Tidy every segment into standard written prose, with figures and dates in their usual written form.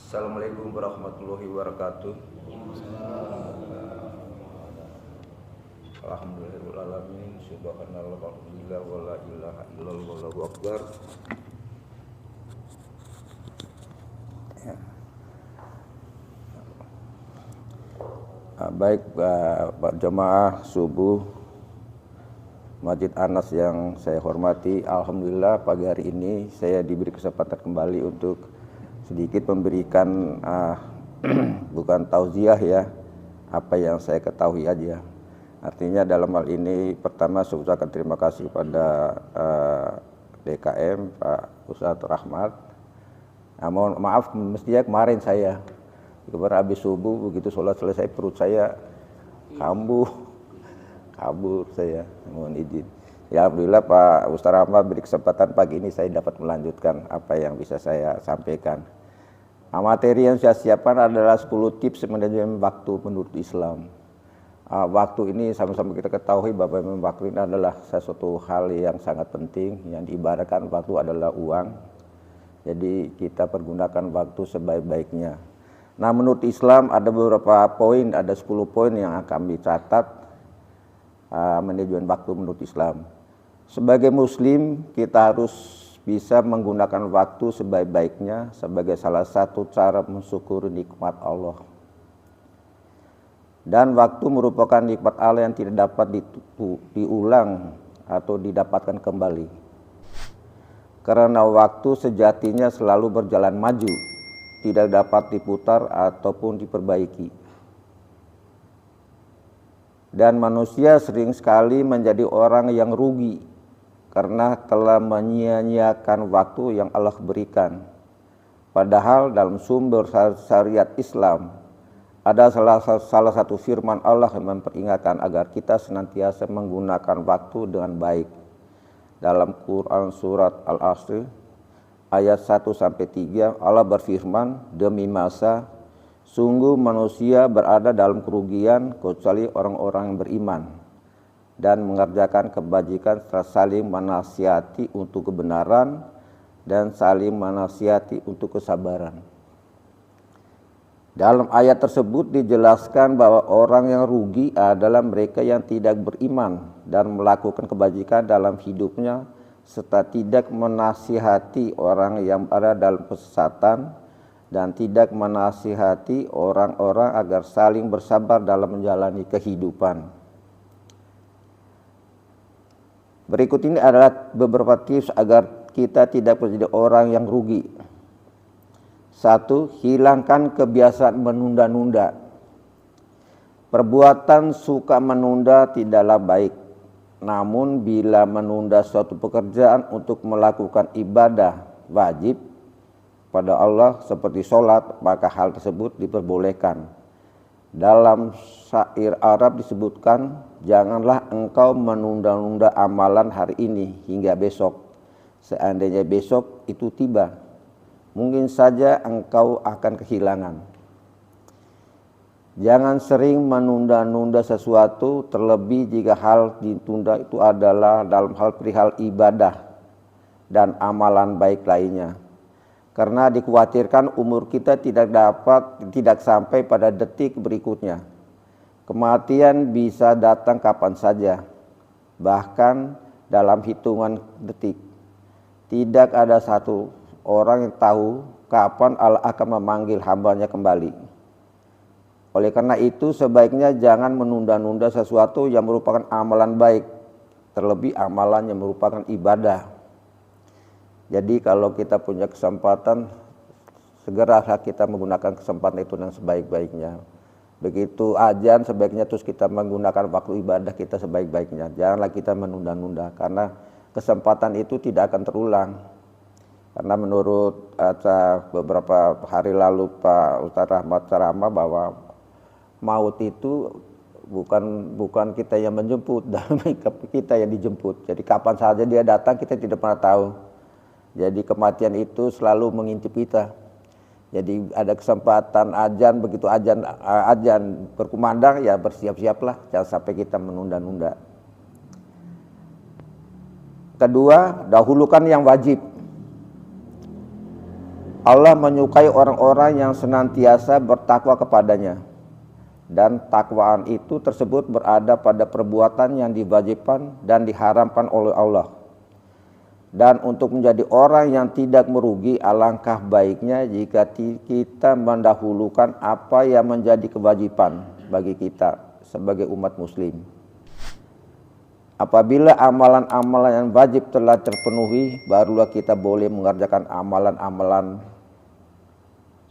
Assalamualaikum warahmatullahi wabarakatuh. Alhamdulillahirrahmanirrahim. Subhanallah walhamdulillah wa la ilaha illallah wallahu akbar. Baik Pak jemaah subuh Masjid Anas yang saya hormati, alhamdulillah pagi hari ini saya diberi kesempatan kembali untuk sedikit memberikan bukan tauziah ya, apa yang saya ketahui aja. Artinya dalam hal ini pertama saya ucapkan terima kasih pada DKM Pak Ustadz Rahmat. Mohon maaf mestinya kemarin saya kemarin habis subuh begitu sholat selesai perut saya kabur saya, mohon izin. Ya alhamdulillah Pak Ustadz Rahmat beri kesempatan pagi ini saya dapat melanjutkan apa yang bisa saya sampaikan. Materi yang saya siapkan adalah 10 tips manajemen waktu menurut Islam. Waktu ini sama-sama kita ketahui bahwa memang waktu ini adalah sesuatu hal yang sangat penting, yang diibaratkan waktu adalah uang. Jadi kita pergunakan waktu sebaik-baiknya. Nah menurut Islam ada beberapa poin, ada 10 poin yang kami catat manajemen waktu menurut Islam. Sebagai muslim kita harus bisa menggunakan waktu sebaik-baiknya sebagai salah satu cara mensyukuri nikmat Allah. Dan waktu merupakan nikmat Allah yang tidak dapat diulang atau didapatkan kembali. Karena waktu sejatinya selalu berjalan maju, tidak dapat diputar ataupun diperbaiki. Dan manusia sering sekali menjadi orang yang rugi karena telah menyia-nyiakan waktu yang Allah berikan. Padahal dalam sumber syariat Islam ada salah satu firman Allah yang memperingatkan agar kita senantiasa menggunakan waktu dengan baik. Dalam Quran surat Al-Asr ayat 1-3 Allah berfirman, demi masa sungguh manusia berada dalam kerugian kecuali orang-orang yang beriman dan mengerjakan kebajikan serta saling menasihati untuk kebenaran dan saling menasihati untuk kesabaran. Dalam ayat tersebut dijelaskan bahwa orang yang rugi adalah mereka yang tidak beriman dan melakukan kebajikan dalam hidupnya serta tidak menasihati orang yang berada dalam kesesatan dan tidak menasihati orang-orang agar saling bersabar dalam menjalani kehidupan. Berikut ini adalah beberapa tips agar kita tidak menjadi orang yang rugi. 1. Hilangkan kebiasaan menunda-nunda. Perbuatan suka menunda tidaklah baik. Namun bila menunda suatu pekerjaan untuk melakukan ibadah wajib pada Allah seperti sholat, maka hal tersebut diperbolehkan. Dalam syair Arab disebutkan, janganlah engkau menunda-nunda amalan hari ini hingga besok. Seandainya besok itu tiba, mungkin saja engkau akan kehilangan. Jangan sering menunda-nunda sesuatu, terlebih jika hal ditunda itu adalah dalam hal perihal ibadah dan amalan baik lainnya. Karena dikhawatirkan umur kita tidak sampai pada detik berikutnya. Kematian bisa datang kapan saja, bahkan dalam hitungan detik. Tidak ada satu orang yang tahu kapan Allah akan memanggil hambanya kembali. Oleh karena itu sebaiknya jangan menunda-nunda sesuatu yang merupakan amalan baik, terlebih amalan yang merupakan ibadah. Jadi kalau kita punya kesempatan, segeralah kita menggunakan kesempatan itu dengan sebaik-baiknya. Begitu azan sebaiknya terus kita menggunakan waktu ibadah kita sebaik-baiknya. Janganlah kita menunda-nunda karena kesempatan itu tidak akan terulang. Karena menurut beberapa hari lalu Pak Ustadz Rahmat ceramah bahwa maut itu bukan kita yang menjemput, dan kita yang dijemput. Jadi kapan saja dia datang kita tidak pernah tahu. Jadi kematian itu selalu mengintip kita. Jadi ada kesempatan azan, begitu azan berkumandang ya bersiap-siaplah, jangan sampai kita menunda-nunda. Kedua, dahulukan yang wajib. Allah menyukai orang-orang yang senantiasa bertakwa kepadanya, dan takwaan itu tersebut berada pada perbuatan yang diwajibkan dan diharamkan oleh Allah. Dan untuk menjadi orang yang tidak merugi, alangkah baiknya jika kita mendahulukan apa yang menjadi kewajiban bagi kita sebagai umat muslim. Apabila amalan-amalan yang wajib telah terpenuhi, barulah kita boleh mengerjakan amalan-amalan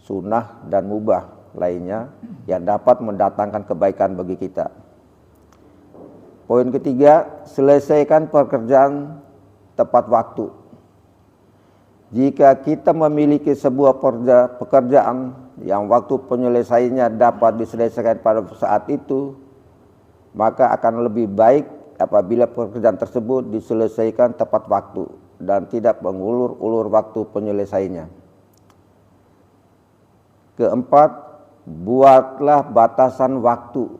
sunnah dan mubah lainnya yang dapat mendatangkan kebaikan bagi kita. Poin ketiga, selesaikan pekerjaan tepat waktu. Jika kita memiliki sebuah pekerjaan yang waktu penyelesaiannya dapat diselesaikan pada saat itu, maka akan lebih baik apabila pekerjaan tersebut diselesaikan tepat waktu dan tidak mengulur-ulur waktu penyelesaiannya. Keempat, buatlah batasan waktu.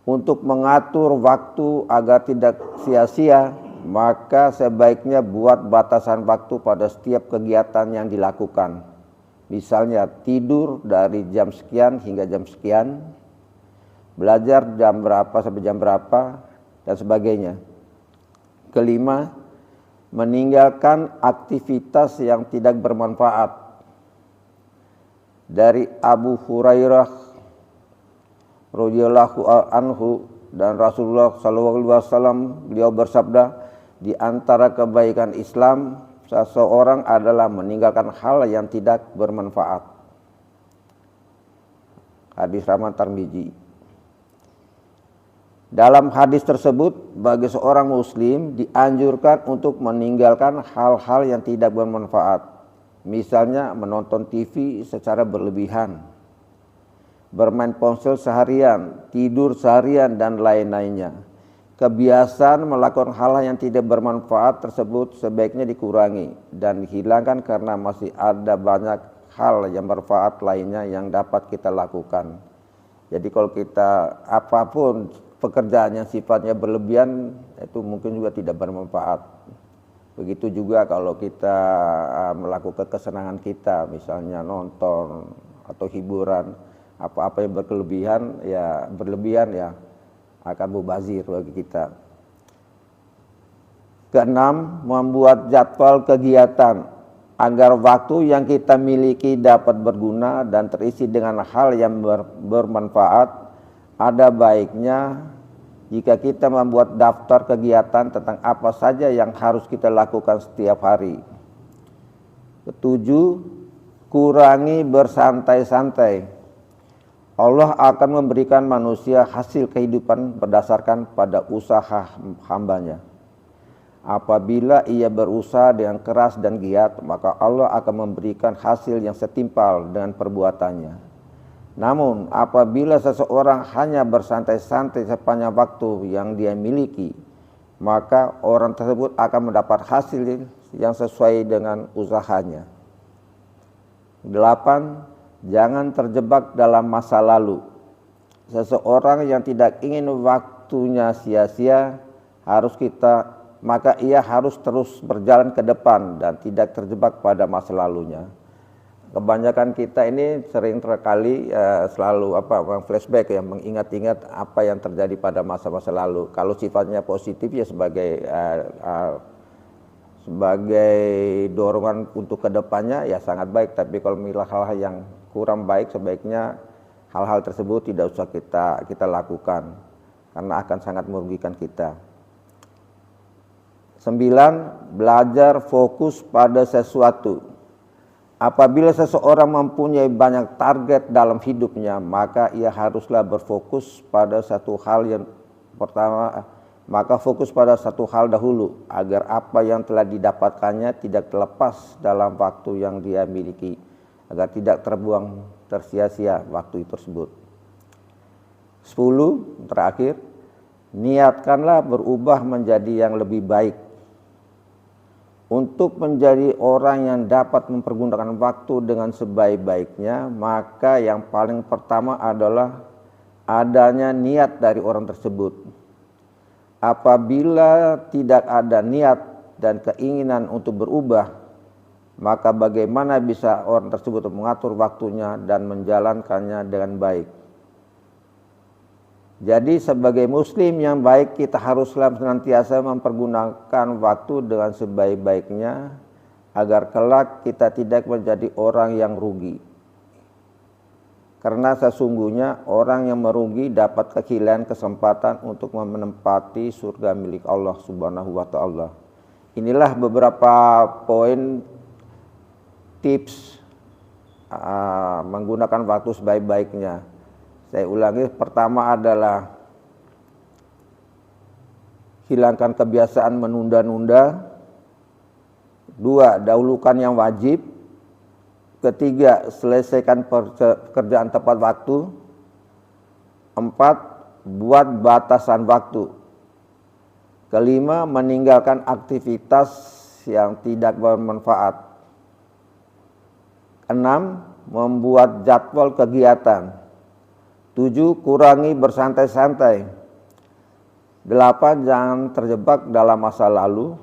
Untuk mengatur waktu agar tidak sia-sia, maka sebaiknya buat batasan waktu pada setiap kegiatan yang dilakukan. Misalnya tidur dari jam sekian hingga jam sekian, belajar jam berapa sampai jam berapa, dan sebagainya. Kelima, meninggalkan aktivitas yang tidak bermanfaat. Dari Abu Hurairah radhiyallahu anhu dan Rasulullah SAW, beliau bersabda, di antara kebaikan Islam seseorang adalah meninggalkan hal yang tidak bermanfaat. Hadis riwayat Tirmidzi. Dalam hadis tersebut, bagi seorang muslim dianjurkan untuk meninggalkan hal-hal yang tidak bermanfaat. Misalnya menonton TV secara berlebihan, bermain ponsel seharian, tidur seharian, dan lain-lainnya. Kebiasaan melakukan hal yang tidak bermanfaat tersebut sebaiknya dikurangi dan dihilangkan karena masih ada banyak hal yang bermanfaat lainnya yang dapat kita lakukan. Jadi kalau kita apapun pekerjaan yang sifatnya berlebihan, itu mungkin juga tidak bermanfaat. Begitu juga kalau kita melakukan kesenangan kita, misalnya nonton atau hiburan, apa-apa yang berlebihan ya akan mubazir bagi kita. Keenam, membuat jadwal kegiatan agar waktu yang kita miliki dapat berguna dan terisi dengan hal yang bermanfaat. Ada baiknya jika kita membuat daftar kegiatan tentang apa saja yang harus kita lakukan setiap hari. Ketujuh, kurangi bersantai-santai. Allah akan memberikan manusia hasil kehidupan berdasarkan pada usaha hambanya. Apabila ia berusaha dengan keras dan giat, maka Allah akan memberikan hasil yang setimpal dengan perbuatannya. Namun apabila seseorang hanya bersantai-santai sepanjang waktu yang dia miliki, maka orang tersebut akan mendapat hasil yang sesuai dengan usahanya. 8. Jangan terjebak dalam masa lalu. Seseorang yang tidak ingin waktunya sia-sia, maka ia harus terus berjalan ke depan dan tidak terjebak pada masa lalunya. Kebanyakan kita ini sering terkali selalu flashback, yang mengingat-ingat apa yang terjadi pada masa-masa lalu. Kalau sifatnya positif ya sebagai dorongan untuk kedepannya ya sangat baik. Tapi kalau milah hal-hal yang kurang baik, sebaiknya hal-hal tersebut tidak usah kita lakukan karena akan sangat merugikan kita. 9. Belajar fokus pada sesuatu. Apabila seseorang mempunyai banyak target dalam hidupnya, maka ia haruslah berfokus pada satu hal yang pertama. Maka fokus pada satu hal dahulu agar apa yang telah didapatkannya tidak terlepas dalam waktu yang dia miliki, agar tidak terbuang tersia-sia waktu tersebut. 10. Terakhir, niatkanlah berubah menjadi yang lebih baik. Untuk menjadi orang yang dapat mempergunakan waktu dengan sebaik-baiknya, maka yang paling pertama adalah adanya niat dari orang tersebut. Apabila tidak ada niat dan keinginan untuk berubah, maka bagaimana bisa orang tersebut mengatur waktunya dan menjalankannya dengan baik. Jadi sebagai muslim yang baik, kita haruslah senantiasa mempergunakan waktu dengan sebaik-baiknya agar kelak kita tidak menjadi orang yang rugi. Karena sesungguhnya orang yang merugi dapat kehilangan kesempatan untuk menempati surga milik Allah Subhanahu wa taala. Inilah beberapa poin tips menggunakan waktu sebaik-baiknya. Saya ulangi, pertama adalah hilangkan kebiasaan menunda-nunda. 2, dahulukan yang wajib. 3, selesaikan pekerjaan tepat waktu. 4, buat batasan waktu. 5, meninggalkan aktivitas yang tidak bermanfaat. 6, membuat jadwal kegiatan. 7, kurangi bersantai-santai. 8, jangan terjebak dalam masa lalu.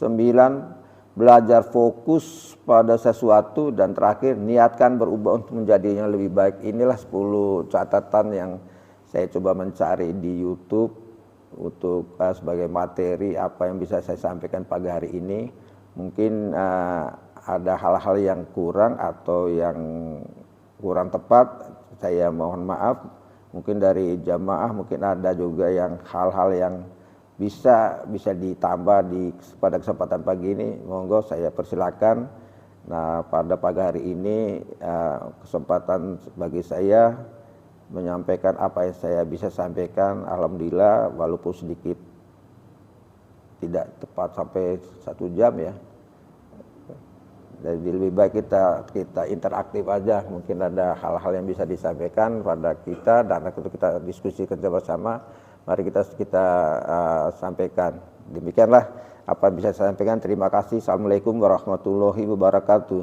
9, belajar fokus pada sesuatu. Dan terakhir, niatkan berubah untuk menjadi yang lebih baik. Inilah 10 catatan yang saya coba mencari di YouTube untuk sebagai materi apa yang bisa saya sampaikan pagi hari ini. Mungkin ada hal-hal yang kurang atau yang kurang tepat, saya mohon maaf. Mungkin dari jamaah mungkin ada juga yang hal-hal yang bisa ditambah pada kesempatan pagi ini. Monggo saya persilakan. Nah, pada pagi hari ini kesempatan bagi saya menyampaikan apa yang saya bisa sampaikan. Alhamdulillah, walaupun sedikit tidak tepat sampai 1 jam ya. Jadi lebih baik kita interaktif aja. Mungkin ada hal-hal yang bisa disampaikan pada kita dan itu kita diskusikan bersama. Mari kita sampaikan. Demikianlah apa yang bisa saya sampaikan. Terima kasih. Assalamualaikum warahmatullahi wabarakatuh.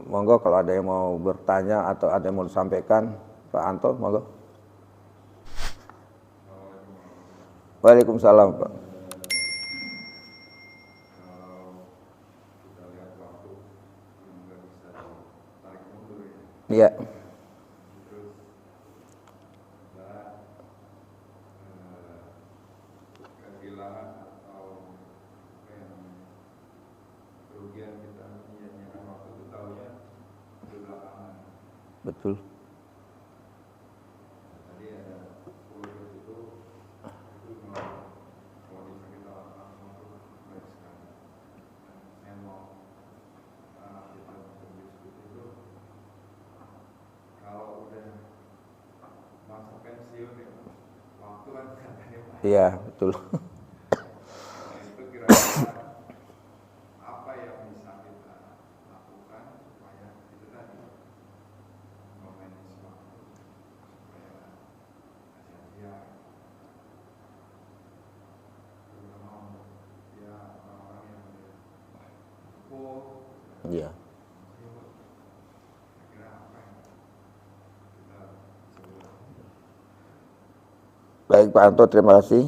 Monggo kalau ada yang mau bertanya atau ada yang mau disampaikan, Pak Anto, monggo. Waalaikumsalam, Pak. Iya. Kehilangan atau kerugian kita menyanyiakan waktu itu tahunya di belakangan. Betul. Tadi ada 10 itu kalau bisa kita langsung untuk baik sekali. Saya mau kita diskusi itu. Kalau udah masa pensiun ya, waktu kan katanya banyak. Iya, betul. Itu kira-kira apa yang bisa kita lakukan supaya itu tadi memanage waktu supaya sia-sia, terutama untuk ya orang-orang yang udah sepuh. Iya. Baik Pak Anto, terima kasih.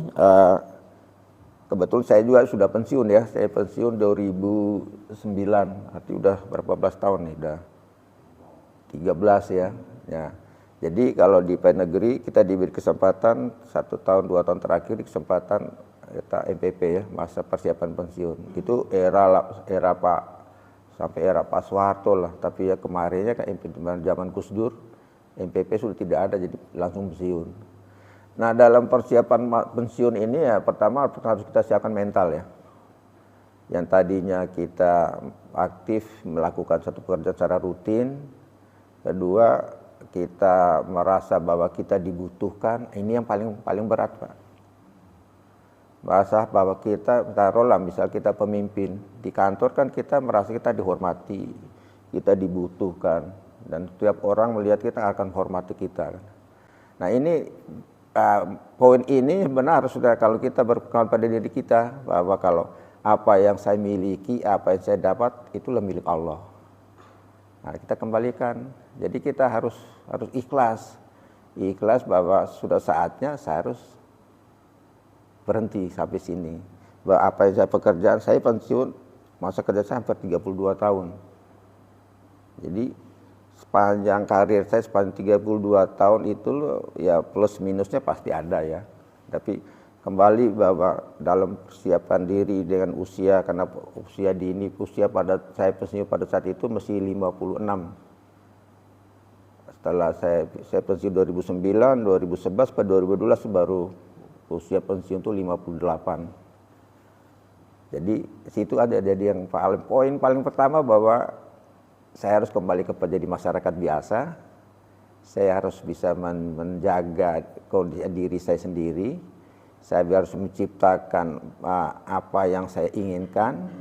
Kebetulan saya juga sudah pensiun ya. Saya pensiun 2009, arti udah berapa belas tahun nih, udah 13 ya. Ya. Jadi kalau di negeri kita diberi kesempatan 1 tahun 2 tahun terakhir kesempatan kita MPP ya, masa persiapan pensiun. Itu era Pak sampai era Pak Soeharto lah. Tapi ya kemarinnya kan zaman Gus Dur MPP sudah tidak ada, jadi langsung pensiun. Nah, dalam persiapan pensiun ini ya pertama harus kita siapkan mental ya. Yang tadinya kita aktif melakukan satu pekerjaan secara rutin. Kedua, kita merasa bahwa kita dibutuhkan. Ini yang paling berat, Pak. Merasa bahwa kita, taruhlah misal kita pemimpin di kantor kan kita merasa kita dihormati, kita dibutuhkan dan setiap orang melihat kita akan hormati kita. Nah, ini poin ini benar sudah kalau kita berpengaruh pada diri kita bahwa kalau apa yang saya miliki, apa yang saya dapat itulah milik Allah. Nah, kita kembalikan. Jadi kita harus ikhlas bahwa sudah saatnya saya harus berhenti sampai sini. apa yang saya pekerjaan, saya pensiun masa kerja saya hampir 32 tahun. Jadi sepanjang karir saya sepanjang 32 tahun itu ya plus minusnya pasti ada ya. Tapi kembali bahwa dalam persiapan diri dengan usia, karena usia dini, usia pada saya pensiun pada saat itu masih 56. Setelah saya pensiun 2009, 2011 pada 2012 baru usia pensiun itu 58. Jadi situ ada jadi yang poin paling pertama bahwa saya harus kembali kepada jadi masyarakat biasa. Saya harus bisa menjaga kondisi diri saya sendiri. Saya harus menciptakan apa yang saya inginkan.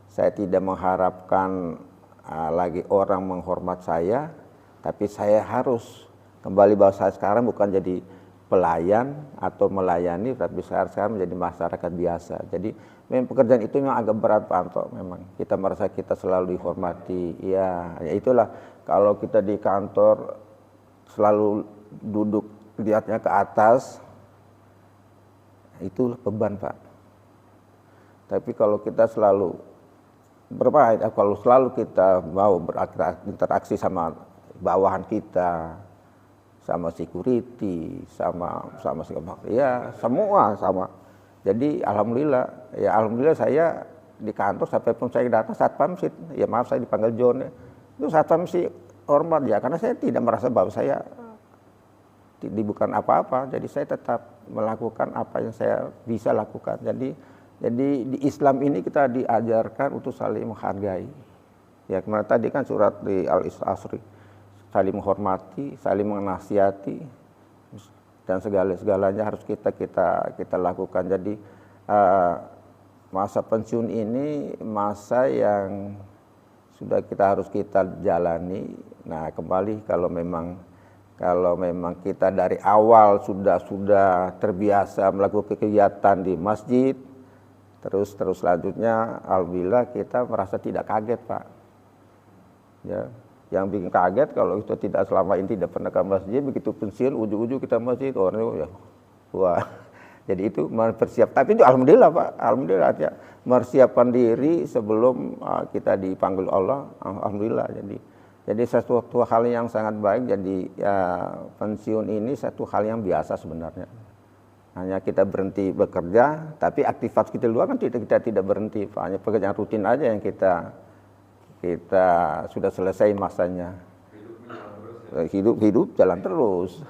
Saya tidak mengharapkan lagi orang menghormat saya, tapi saya harus kembali bahwa saya sekarang bukan jadi pelayan atau melayani, tapi saya sekarang menjadi masyarakat biasa. Jadi memang pekerjaan itu memang agak berat Pak Anto. Memang kita merasa kita selalu dihormati. Ya itulah kalau kita di kantor selalu duduk lihatnya ke atas, itu beban Pak. Tapi kalau kita selalu kalau selalu kita mau berinteraksi sama bawahan kita, sama security, sama ya semua sama. Jadi alhamdulillah saya di kantor sampai pun saya datang satpam sih, ya maaf saya dipanggil John ya. Itu satpam sih hormat ya, karena saya tidak merasa bahwa saya bukan apa-apa, jadi saya tetap melakukan apa yang saya bisa lakukan. Jadi di Islam ini kita diajarkan untuk saling menghargai. Ya kemarin tadi kan surat di Al-Asri, saling menghormati, saling menasihati, dan segalanya harus kita lakukan. Jadi masa pensiun ini masa yang sudah harus kita jalani. Nah kembali kalau memang kita dari awal sudah terbiasa melakukan kegiatan di masjid, terus selanjutnya alhamdulillah kita merasa tidak kaget Pak. Ya, yang bikin kaget kalau itu tidak selama ini tidak pernah ke masjid, begitu pensiun ujung-ujung kita masjid orang ya wah. Jadi itu mempersiapkan, tapi itu alhamdulillah Pak, alhamdulillah ya, mempersiapkan diri sebelum kita dipanggil Allah, alhamdulillah. Jadi sesuatu hal yang sangat baik. Jadi ya, pensiun ini satu hal yang biasa sebenarnya. Hanya kita berhenti bekerja, tapi aktivitas kita luar kan kita tidak berhenti. Hanya pekerjaan rutin aja yang kita sudah selesai masanya. Hidup jalan terus.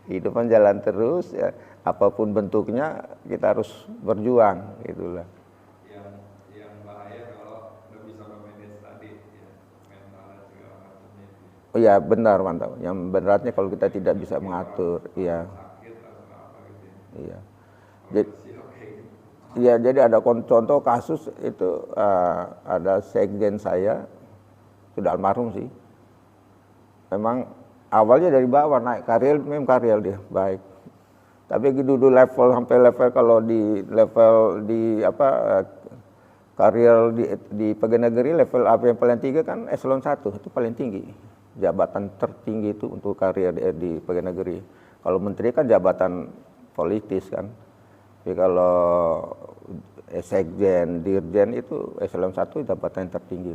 Hidupan jalan terus. Ya, apapun bentuknya kita harus berjuang, gitulah. Oh ya benar mantap. Yang beratnya kalau kita tidak bisa mengatur, iya. Iya. Jadi ada contoh kasus itu ada sekjen saya sudah almarhum sih. Memang awalnya dari bawah naik karir, memang karir dia baik. Tapi dulu sampai level kalau di level di karir di pegawai negeri level apa yang paling tinggi kan eselon 1 itu paling tinggi. Jabatan tertinggi itu untuk karir di pegawai negeri. Kalau menteri kan jabatan politis kan. Tapi kalau sekjen, dirjen itu eselon 1 jabatan yang tertinggi.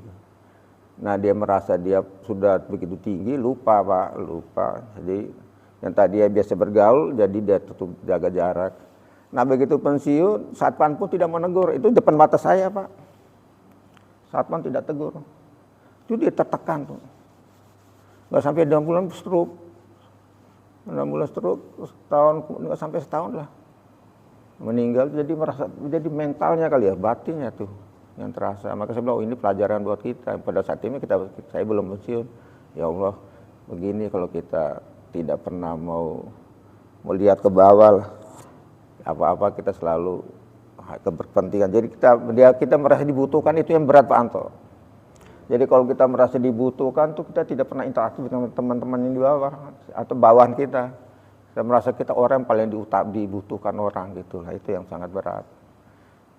Nah dia merasa dia sudah begitu tinggi, lupa Pak, lupa. Jadi yang tadi dia biasa bergaul, jadi dia tutup jaga jarak. Nah begitu pensiun, satpam pun tidak menegur. Itu depan mata saya Pak. Satpam tidak tegur. Itu dia tertekan tuh. Nggak sampai 6 bulan stroke. 6 bulan stroke, setahun, nggak sampai setahun lah. Meninggal, jadi mentalnya kali ya, batinnya tuh yang terasa. Maka saya bilang, ini pelajaran buat kita. Pada saat ini saya belum pensiun. Ya Allah, begini kalau kita tidak pernah mau melihat ke bawah lah. Apa-apa kita selalu keberpentingan. Jadi kita merasa dibutuhkan, itu yang berat Pak Anto. Jadi kalau kita merasa dibutuhkan tuh kita tidak pernah interaksi dengan teman-teman yang di bawah atau bawahan kita. Kita merasa kita orang yang paling dibutuhkan orang gitu lah, itu yang sangat berat.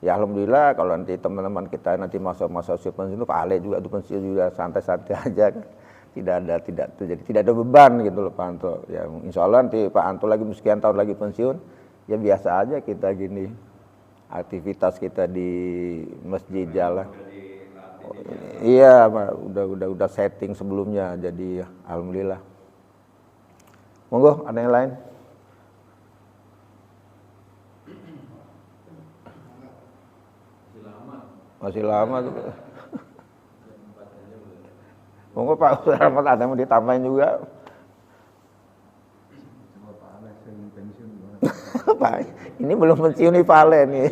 Ya alhamdulillah kalau nanti teman-teman kita nanti masa-masa usia pensiun itu Pak Ale juga pensiun juga santai-santai aja kan. Tidak ada beban gitu loh Pak Anto. Ya insya Allah nanti Pak Anto lagi sekian tahun lagi pensiun, ya biasa aja kita gini. aktivitas kita di masjid jalan. Udah dilatih Oh, dibiasakan. iya, Pak, udah setting sebelumnya, jadi alhamdulillah. Monggo, ada yang lain? Masih lama tuh. Monggo Pak Ustaz Rahmat, ada yang mau ditambahin juga? Coba Pak Alex yang pensiun gimana? Pak, ini belum pensiun nih Pak Ale nih.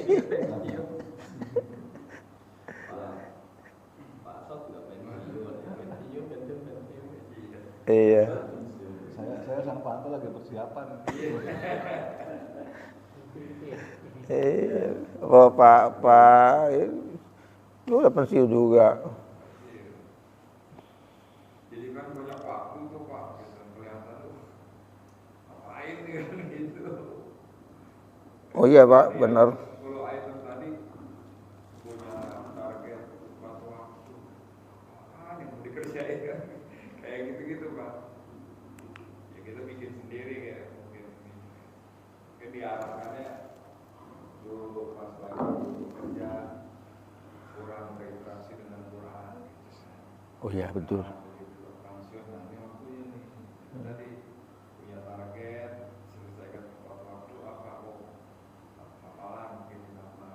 Iya. Saya sama Pak Anto lagi persiapan. Iya. Oh Pak, lu udah pensiun juga. Jadi kan banyak waktu tuh Pak, gitu. Kelihatan tuh ngapain nih kan gitu. Oh iya Pak, benar. 10 item tadi punya target tepat waktu. Apaan yang mau dikerjain kan? Kayak gitu-gitu Pak. Ya kita bikin sendiri kayak mungkin diarahkannya dulu pas lagi kerja kurang berinteraksi dengan Quran gitu. Oh iya betul. Begitu pensiun nanti waktunya nih tadi punya target selesaikan tepat waktu apa hafalan mungkin ditambah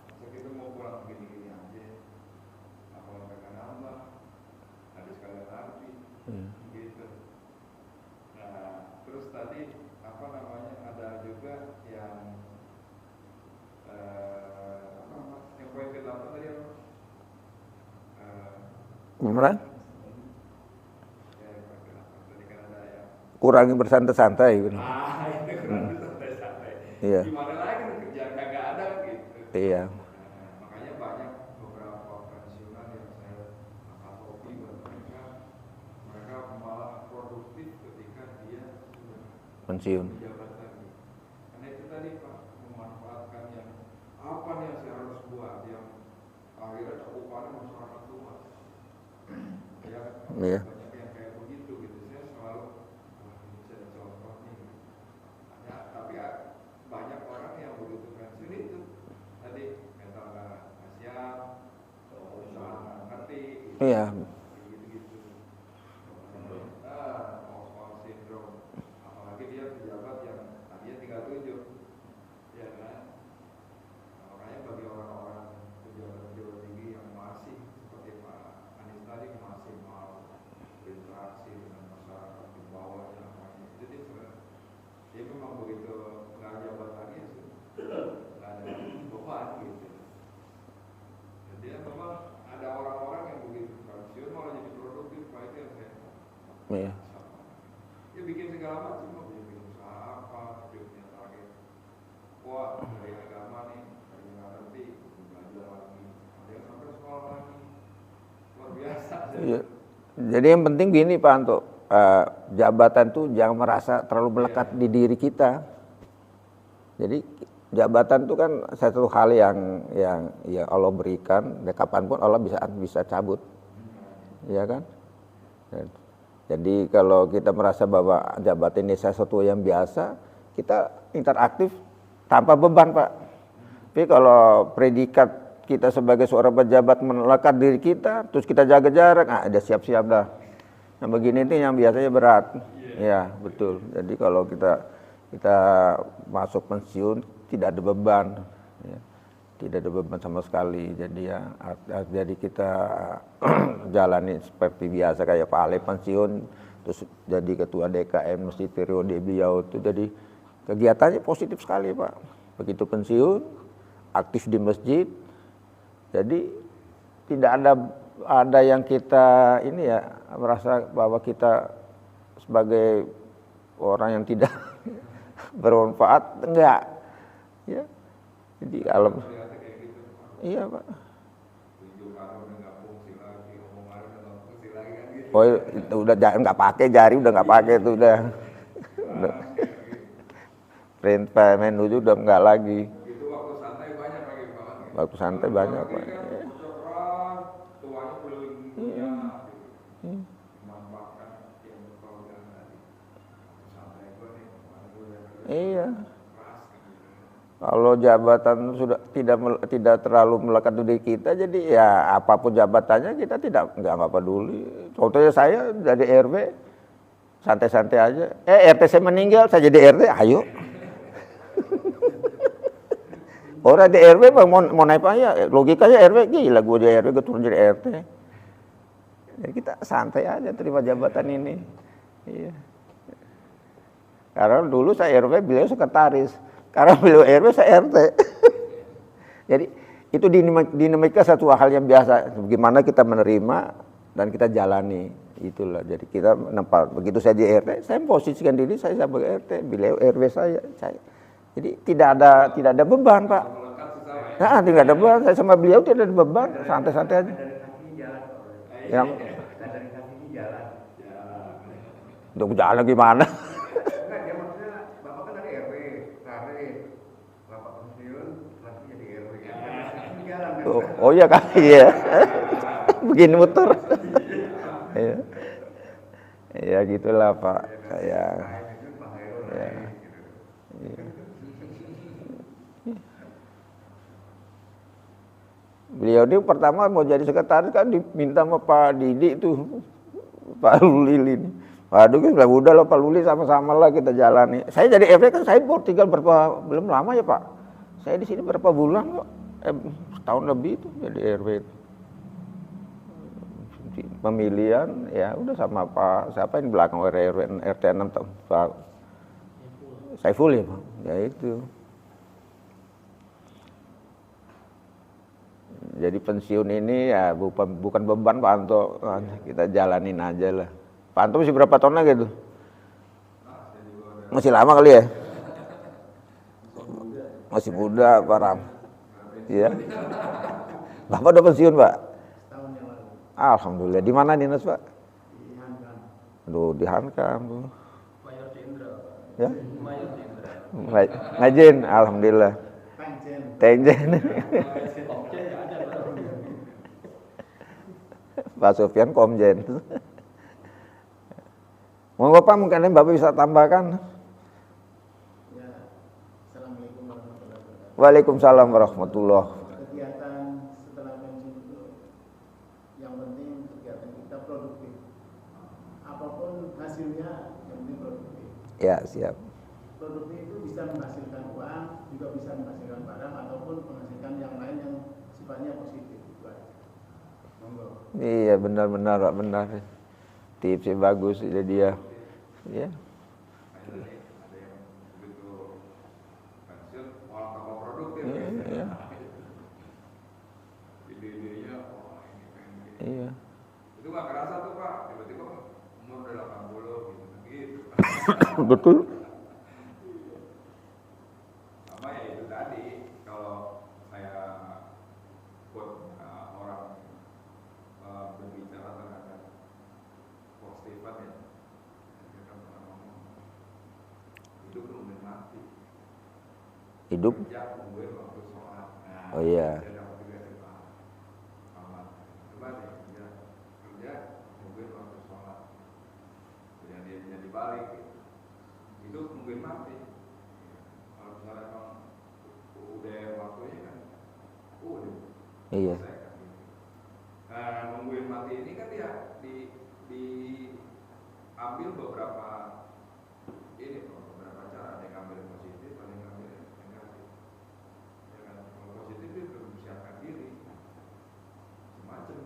masa kita mau pulang gini-gini aja hafalan mereka nambah ada sekalian arti gitu. Nah terus tadi apa namanya ada juga yang apa mas yang poin ke-8 tadi apa? Gimana? Ya, poin ke-8 tadi kan ada ya. Kurangi bersantai-santai gitu. Itu kan santai-santai. Iya. Gimana lagi kerjaan kagak ada gitu. Iya. Nah, makanya banyak beberapa pensiunan yang saya angkat topi buat mereka malah produktif ketika dia sudah Pensiun. menjabat lagi. Karena itu tadi Pak memanfaatkan yang apa nih yang saya harus buat yang akhirnya cakupannya masyarakat luas. Ya, Iya. banyak yang kayak begitu gitu. Saya selalu wah ini bisa dicontoh nih. Ya, tapi ya, banyak orang yang begitu pensiun itu tadi mental nggak siap, usaha nggak ngerti, Iya. gitu-gitu. All syndrome. Apalagi dia pejabat yang tadinya tinggal 7, ya kan? Nah, makanya bagi orang-orang pejabat-pejabat tinggi yang masih seperti Pak Anies tadi masih mau berinteraksi dengan masyarakat di bawahnya, namanya itu dia memang begitu nggak jabat lagi ya sudah nggak ada beban gitu. Jadi ya memang ada orang-orang yang begitu pensiun malah jadi produktif, Pak, itu yang saya Iya. ya bikin segala macam, mau bikin usaha apa, dia punya target. Wah dari agama nih, dari nggak ngerti, belajar lagi, ada yang sampai sekolah lagi, luar biasa. Iya. Jadi yang penting gini Pak Anto, jabatan tuh jangan merasa terlalu melekat di diri kita. Jadi jabatan tuh kan satu hal yang Allah berikan, dan kapanpun Allah bisa cabut, ya kan? Jadi kalau kita merasa bahwa jabatan ini sesuatu yang biasa, kita interaktif tanpa beban Pak. Tapi kalau predikat kita sebagai seorang pejabat melekat diri kita, terus kita jaga jarak, ada siap-siap dah. Yang begini itu yang biasanya berat. Ya betul. Jadi kalau kita masuk pensiun tidak ada beban, ya. Tidak ada beban sama sekali. Jadi jadi kita jalani seperti biasa kayak Pak Ale pensiun, terus jadi ketua DKM Masjid periode beliau itu jadi kegiatannya positif sekali Pak. Begitu pensiun aktif di masjid. Jadi tidak ada yang kita ini ya merasa bahwa kita sebagai orang yang tidak bermanfaat, enggak. Ya. Jadi alam. Iya Pak. Oh itu udah nggak pakai jari, udah nggak pakai itu udah. Perintah menu itu udah nggak lagi. Itu waktu santai banyak lagi Pak. Waktu santai banyak Pak. Tuanya belum punya memanfaatkan yang berprogram tadi. Santai gue nih, Iya. Kalau jabatan sudah tidak terlalu melekat di kita, jadi ya apapun jabatannya kita nggak peduli. Contohnya saya jadi RW santai-santai aja. RT saya meninggal, saya jadi RT, ayo. Orang di RW mau naik apa ya? Logikanya RW gila, gue jadi RW, gue turun jadi RT. Ya kita santai aja terima jabatan ini. Iya. Karena dulu saya RW, beliau sekretaris. Karena beliau RW, saya RT. Jadi itu dinamika satu hal yang biasa. Bagaimana kita menerima dan kita jalani. Itulah. Jadi kita begitu saya di RT, saya posisikan diri saya sebagai RT. Beliau RW saya. Jadi tidak ada beban, Pak. Nah, tidak ada beban. Saya sama beliau tidak ada beban. Santai-santai aja. Yang untuk jalan gimana? Oh iya kan, iya. Begini muter. Iya. Ya gitulah Pak. Saya. Ya. Iya. Beliau ini pertama mau jadi sekretaris kan diminta sama Pak Didi itu, Pak Luli ini. Waduh, udah lah Pak Luli sama-sama lah kita jalani. Saya jadi RT kan saya baru tinggal belum lama ya Pak. Saya di sini berapa bulan kok. Setahun lebih itu jadi RW itu. Pemilihan ya udah sama Pak siapa yang belakang RT 6 Pak Saiful ya Pak. Ya itu. Jadi pensiun ini ya bukan beban Pak Anto, kita jalanin aja lah. Pak Anto masih berapa tahun lagi tuh? Masih lama kali ya? Masih muda Pak Ram. Iya. Bapak udah pensiun Pak? Alhamdulillah. Di mana dinas Pak? Di Hankam. Aduh, di Hankam tuh. Mayor Jenderal Pak. Ya? Mayor Jenderal. Ngajin, alhamdulillah. Tengjen. Pak Sofyan Komjen. Mau Bapak mungkin Bapak bisa tambahkan? Ya, Assalamualaikum warahmatullahi wabarakatuh. Waalaikumsalam warahmatullahi. Kegiatan setelah pensiun itu yang penting kegiatan kita produktif. Apapun hasilnya yang penting produktif. Ya, siap. Produktif itu bisa menghasilkan uang, juga bisa menghasilkan barang ataupun menghasilkan yang lain yang sifatnya positif. Monggo. Iya, benar-benar Pak, benar. Tipsnya bagus jadi dia. Ya. Ada yang begitu pensiun malah tambah produktif. Iya. Ide-idenya ini pengen gini. Iya. Itu nggak kerasa tuh Pak, tiba-tiba umur udah 80 gitu. Betul. Sama ya itu tadi, kalau saya quote orang berbicara terhadap positifan ya, dia kan pernah ngomong, hidup nungguin mati, Hidup. kerja nungguin waktu sholat. Nah, Oh iya. saya dapat juga sih Pak. Coba deh kerja nungguin waktu sholat, jadi balik, hidup nungguin mati. Kalau misalnya emang udah waktunya kan, udah. Iya. Nah, nungguin mati ini kan ya diambil beberapa cara, ada yang ngambil positif, ada yang ngambil negatif. Ya kan? Kalau positif itu mempersiapkan diri, semacam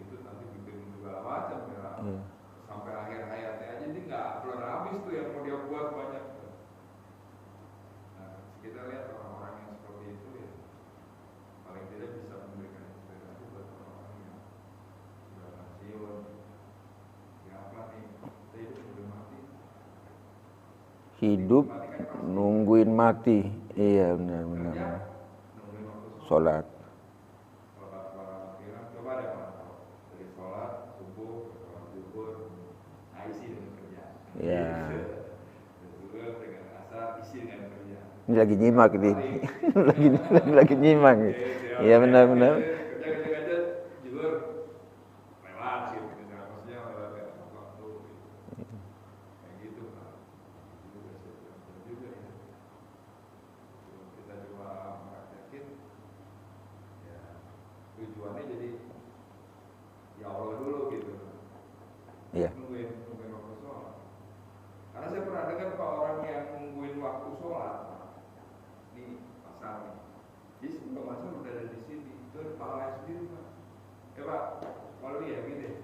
itu nanti bikin segala macam ya. Sampai akhir hayatnya aja ini nggak belum habis tuh yang mau dia buat banyak. Nah, kita lihat orang-orang yang seperti itu ya, paling tidak bisa memberikan inspirasi buat orang-orang yang sudah pensiun. Ya apa nih, kita hidup udah mati. Hidup Mati kan pasti. nungguin mati. Iya, Kerja, benar. nungguin waktu Sholat. sholat malam, coba deh Pak, dari sholat subuh, sholat zuhur, nah isi dengan kerja. Iya. Zuhur dengan asar, isi dengan kerja. Ini lagi nyimak ini. lagi nyimak. Iya benar-benar. Kerja zuhur lewat gitu, maksudnya lewat waktu. Kayak gitu Pak. Itu juga ya. jadi ya Allah dulu gitu. Iya. Nungguin waktu sholat. Karena saya pernah dengar Pak orang yang nungguin waktu sholat, nih pasar nih. Jadi sebelum masuk udah ada di sini, itu ada pahala sendiri Pak. Ya Pak, kalau ya gini.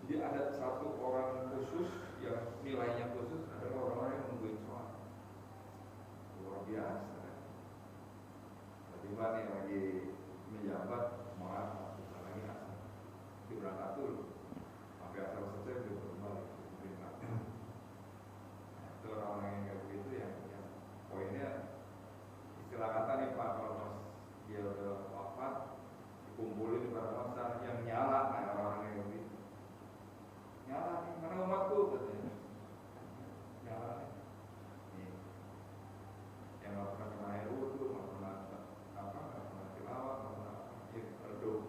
Jadi ada satu orang khusus yang nilainya khusus adalah orang-orang yang nungguin sholat. Luar biasa. Tiba-tiba nih lagi menjabat, maaf, lagi asal. Diberangkat dulu. Sampai asal selesai dia kembali. Itu orang-orang yang kayak begitu yang poinnya istilah kata nih Pak, kalau pas dia udah wafat dikumpulin di pada masa yang nyala, nah orang-orang yang begitu nyala nih, mana umatku katanya nyala nih yang nggak pernah kena air wudhu, nggak pernah apa, nggak pernah tilawah, nggak pernah redup.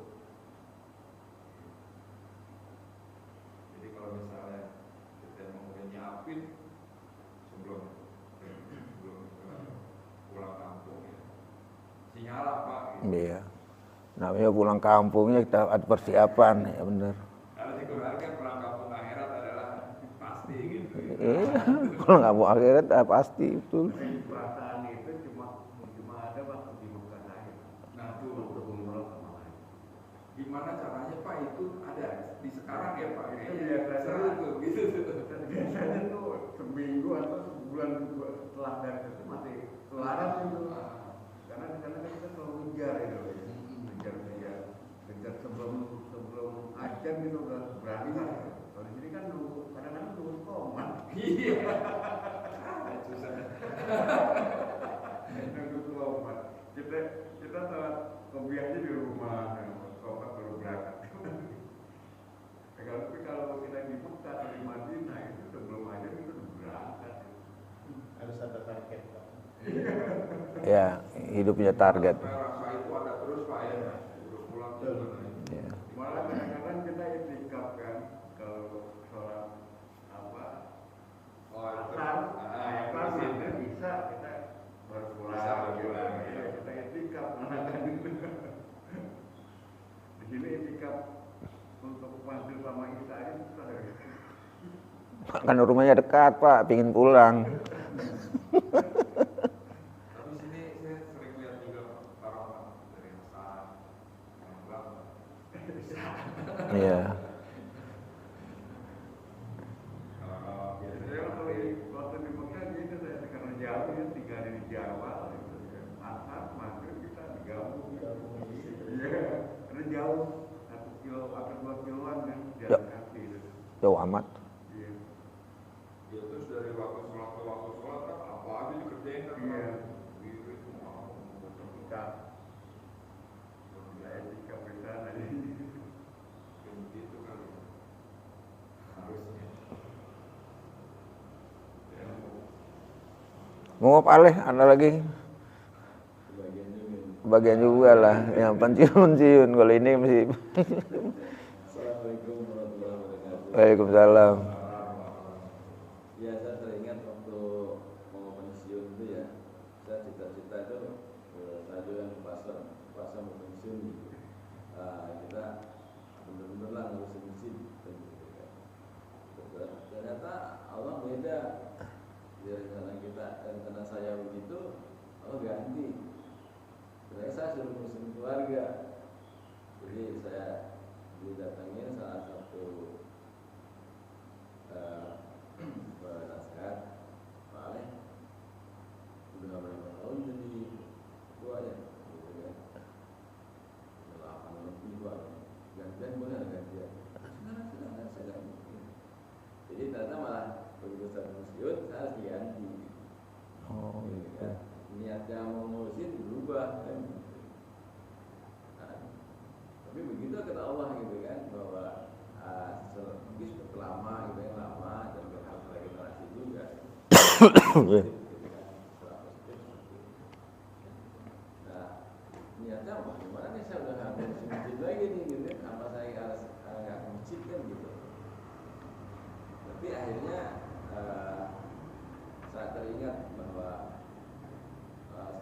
Jadi kalau misalnya kita mau nyiapin sebelum pulang kampung ya si nyala Pak gitu. Iya. Namanya pulang kampungnya kita ada persiapan, ya benar. Kalau di keluarga pulang kampung akhirat adalah pasti gitu. Iya, kalau nggak mau akhirat pasti betul. Perasaan itu cuma ada waktu di Mekah saja. Nah tuh Untuk umroh sama lain. gimana caranya Pak itu ada di sekarang ya Pak? Itu Kayaknya biasa seru tuh gitu. Dan biasanya tuh seminggu atau sebulan setelah dari itu masih selaras itu. Karena kan kita selalu ngejar itu, ngejar sebelum ajan gitu udah berani kan. Kalau di sini kan nunggu, kadang-kadang nunggu komat. Iya. Susah. Nunggu komat. Kita salat kopiahnya di rumah, komat baru berangkat. Tapi kalau kita di Mekah atau di Madinah itu sebelum ajan itu udah berangkat. Harus ada target Pak. Ya, hidupnya target. Rasa itu ada terus Pak ya. Udah pulang juga. Ya. Malah kadang-kadang kita itikaf kan kalau sholat apa asar, bisa kita baru pulang. Bisa baru pulang, Ya, ya. kita itikaf mana kan. Di sini itikaf untuk Fadil sama Isa itu susah ya. Kan rumahnya dekat Pak, pingin pulang. Tapi sini saya sering lihat juga orang dari Hasan, yang belakang. Iya. Biasanya waktu di Mekah gitu saya karena jauh ya 3 hari di Jawa gitu. Asar, maghrib kita digabung. Iya, karena jauh 1 kilo atau 2 kiloan kan jalan kaki itu. Jauh amat. Iya. Ya terus dari waktu sholat ke waktu sholat kan apa aja dikerjain kan? Iya. Gitu itu mau. Kita etika kita tadi. Begitu kali. Harusnya. Ya. Mau apa Aleh? Ada lagi? Bagian juga lah, yang pensiun kalau ini masih. Assalamualaikum warahmatullahi wabarakatuh. Waalaikumsalam. Ya, saya teringat waktu mau pensiun itu ya, saya cita-cita itu saya juga yang pas mau pensiun gitu. Kita benar-benar lah ngurusin masjid gitu kan. Ternyata Allah beda. Ya, karena saya begitu, Allah ganti. Sebenarnya saya suruh ngurusin keluarga. Jadi saya didatangin salah satu nasihat, Pak Aleh udah berapa tahun jadi tua ya, gitu kan? Udah 8 lebih Pak, gantian boleh nggak gantian? Silakan saya ganti. Jadi ternyata malah begitu saya pensiun saya harus diganti. Oh, Gitu kan? Niatnya mau ngurusin berubah kan? Nah, tapi begitu kata Allah gitu kan, bahwa mungkin sudah lama gitu ya, lama dan berharap regenerasi juga. Nah, niatnya wah gimana nih saya udah nggak ngurusin masjid lagi nih gitu kan, apa saya harus nggak masjid kan gitu. Tapi akhirnya saya teringat bahwa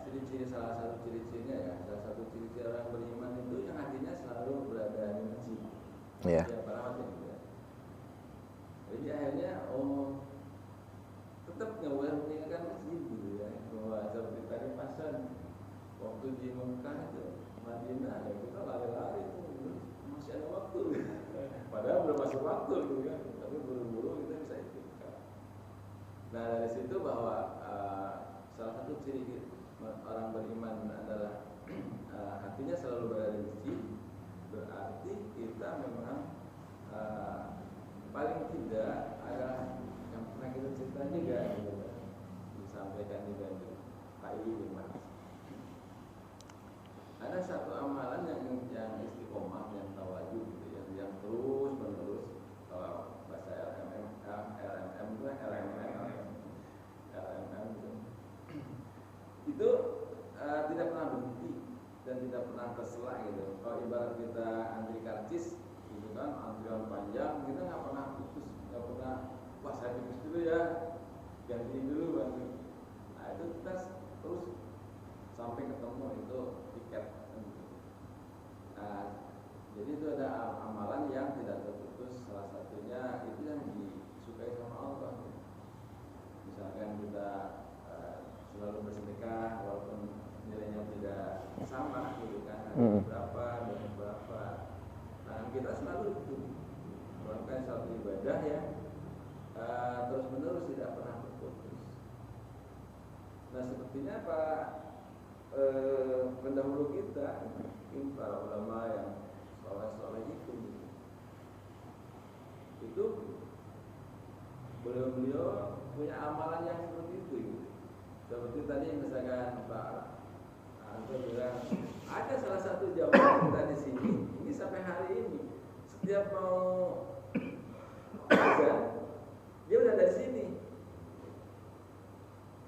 ciri-ciri salah satu ciri-cirinya ya, salah satu ciri-ciri orang beriman itu yang hatinya Iya. Ya para mati ya. Jadi akhirnya tetap nggak boleh meninggalkan masjid gitu ya. Bahwa seperti tadi pasan waktu di Mekah itu Madinah ya kita lari-lari itu masih ada waktu. Padahal belum masuk waktu gitu kan. Tapi buru-buru kita bisa itikaf. Nah dari situ bahwa salah satu ciri orang beriman adalah hatinya selalu berada di masjid. Berarti kita memang paling tidak ada yang pernah kita cerita juga gitu, disampaikan juga di KI di Mas. Ada satu amalan yang istiqomah, yang tawaju gitu, yang terus menerus. Kalau bahasa RMM itu tidak pernah berhenti dan tidak pernah tersela gitu. Kalau ibarat kita antri karcis gitu kan, antrian panjang, kita nggak pernah putus, nggak pernah wah saya tunggu dulu ya, gantiin dulu bantu. Nah itu kita terus sampai ketemu itu tiket. Nah, jadi itu ada amalan yang tidak terputus. Salah satunya itu yang disukai sama Allah. Misalkan kita selalu bersedekah walaupun nilainya tidak sama gitu kan, ada berapa. Nah kita selalu melakukan suatu ibadah yang terus menerus tidak pernah terputus. Nah sepertinya Pak pendahulu kita, mungkin para ulama yang soleh itu beliau punya amalan yang seperti itu gitu. Seperti tadi misalkan Pak Anto bilang ada salah satu jamaah kita di sini, ini sampai hari ini setiap mau azan dia udah dari sini.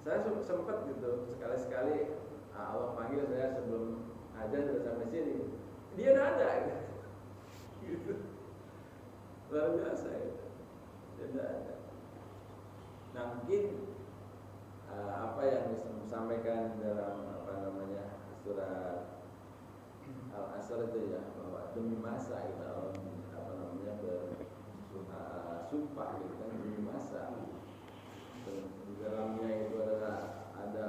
Saya sempat gitu sekali-sekali Allah panggil saya sebelum azan sudah sampai sini, dia udah ada gitu. Luar biasa gitu. Dia udah ada. Nah mungkin apa yang disampaikan dalam surat Al-Asr itu ya, bahwa demi masa kita bersumpah gitu kan, demi masa. Di dalamnya itu ada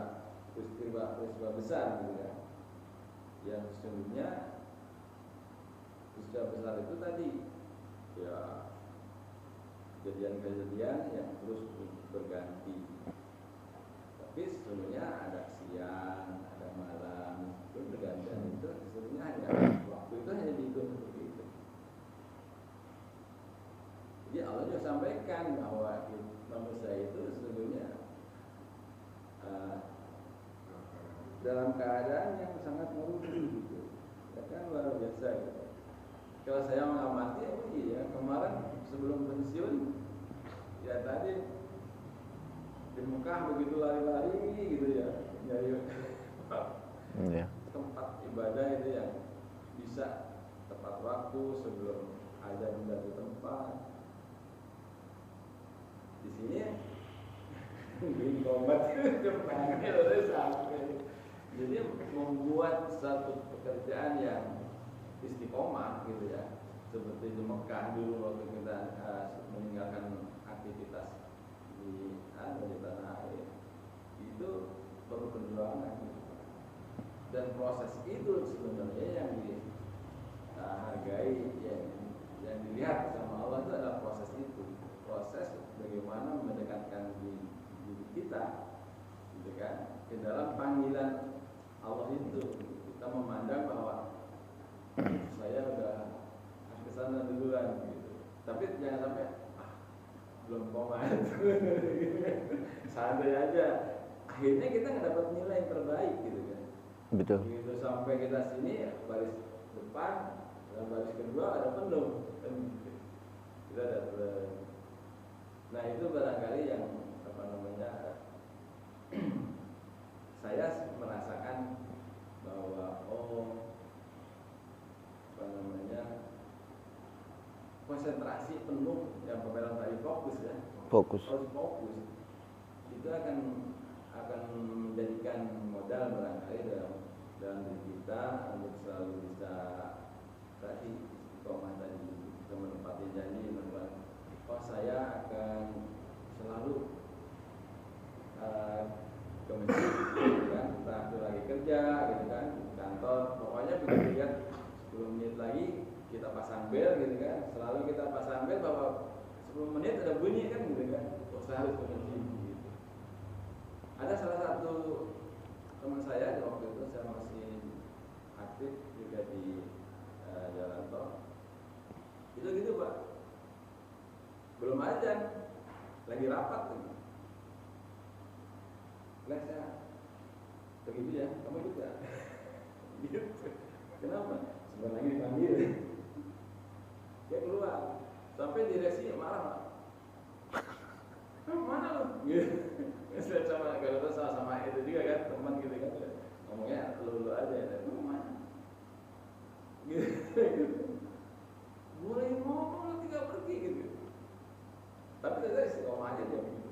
peristiwa besar gitu kan, yang sesungguhnya peristiwa besar itu tadi ya kejadian-kejadian yang terus berganti. Tapi sesungguhnya ada siang, ada malam, itu pergantian itu sesungguhnya hanya waktu itu hanya dihitung seperti itu. Jadi Allah juga sampaikan bahwa manusia itu sesungguhnya dalam keadaan yang sangat merugi gitu. Ya kan luar biasa gitu. Kalau saya mengamati, iya kemarin sebelum pensiun ya tadi di Mekah begitu lari-lari gitu ya, nyari tempat ibadah itu yang bisa tepat waktu sebelum azan dari tempat. Di sini bikin komat depannya udah sampai. Jadi membuat satu pekerjaan yang istiqomah gitu ya, seperti di Mekah dulu waktu kita meninggalkan aktivitas di tanah air, itu perlu perjuangan gitu. Dan proses itu sebenarnya yang dihargai, yang dilihat sama Allah itu adalah proses itu, proses bagaimana mendekatkan diri kita gitu kan, ke dalam panggilan Allah itu. Kita memandang bahwa saya udah kesana duluan gitu, tapi jangan sampai belum komat santai aja, akhirnya kita nggak dapat nilai terbaik gitu kan. Betul. Begitu sampai kita sini baris depan dan baris kedua ada penuh kan gitu. Kita dapat. Nah itu barangkali yang saya merasakan bahwa konsentrasi penuh yang pemeran tadi fokus ya, Fokus. harus fokus itu akan menjadikan modal barangkali dalam diri kita untuk selalu bisa tadi istiqomah tadi, lagi kita pasang bel gitu kan, selalu kita pasang bel bahwa 10 menit ada bunyi kan gitu kan, oh saya harus berhenti gitu. Ada salah satu teman saya di waktu itu saya masih aktif juga di jalan tol, itu gitu Pak, belum azan lagi rapat tuh. Lah saya begitu ya, kamu ikut gak? Gitu. Kenapa? Sebentar lagi dipanggil. Dia keluar, sampai direksi marah. Mana lu? Gitu. Saya sama kalau sama itu juga kan teman gitu kan, ngomongnya lu aja. Lu mana? Gitu. Boleh ngomong lu tinggal pergi gitu. Tapi saya istiqomah aja dia begitu.